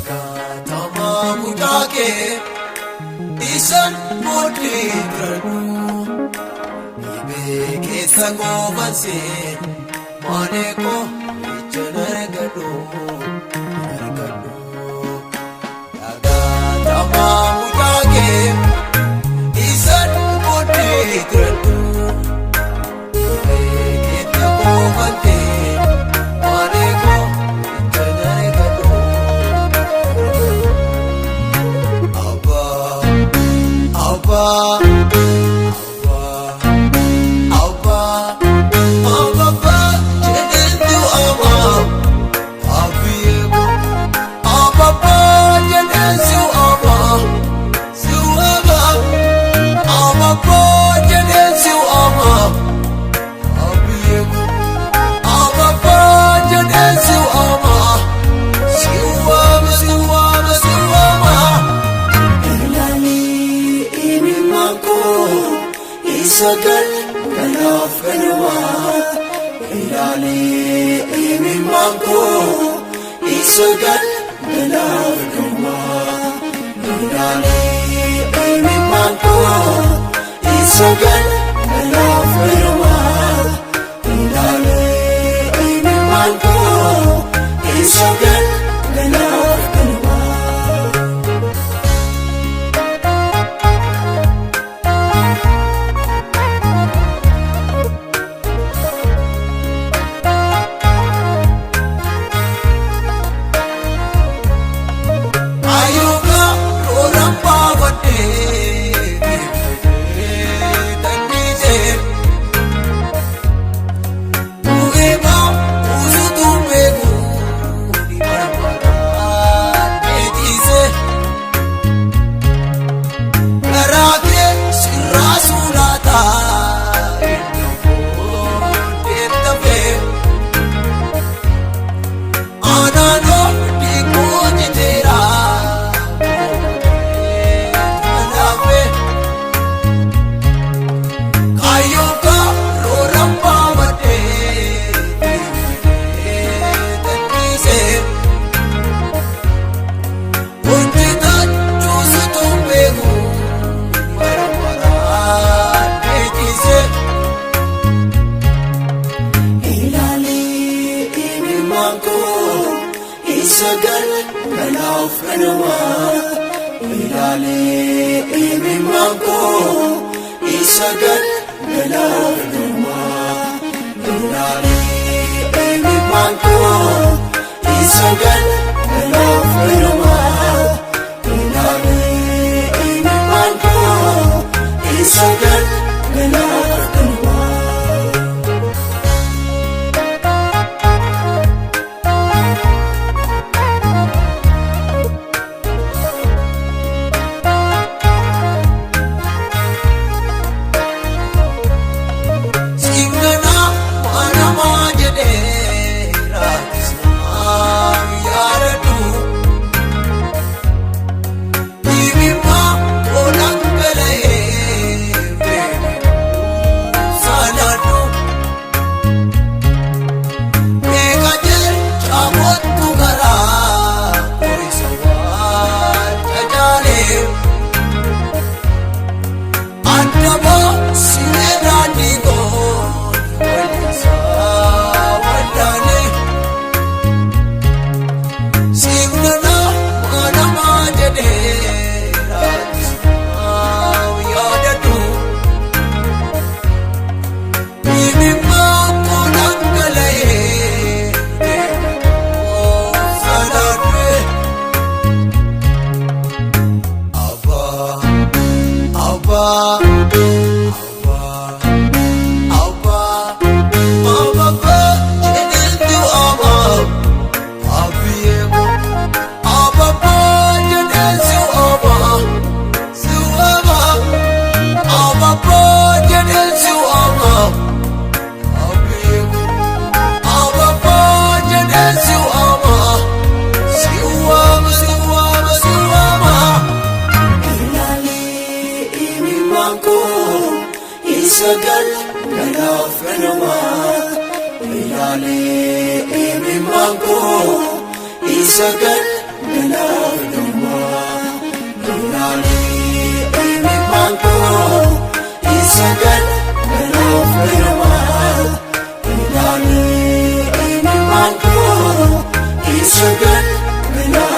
Tama mudake isan modi tradu ibe kesa gobanse maneko ijanargadu Daga tama mudake isan modi tradu ibe kesa gobanse maneko ijanargadu Sagal kanaf kanwa ilali imi mangko isagal kanaf kanwa ilali imi mangko isagal kanaf kanwa ilali imi mangko isagal kanaf kanwa Sagal kanaf kanwa ilali imi mangko isagal kanaf kanwa ilali imi mangko isagal kanaf kanwa ilali imi mangko isagal kanaf kanwa sagal kanaf kanwa ilali imi mangko isagal kanaaf namaa ilaalee eenyummaan koo isa gala kanaaf namaa ilaalee eenyummaan koo isa gala kanaaf.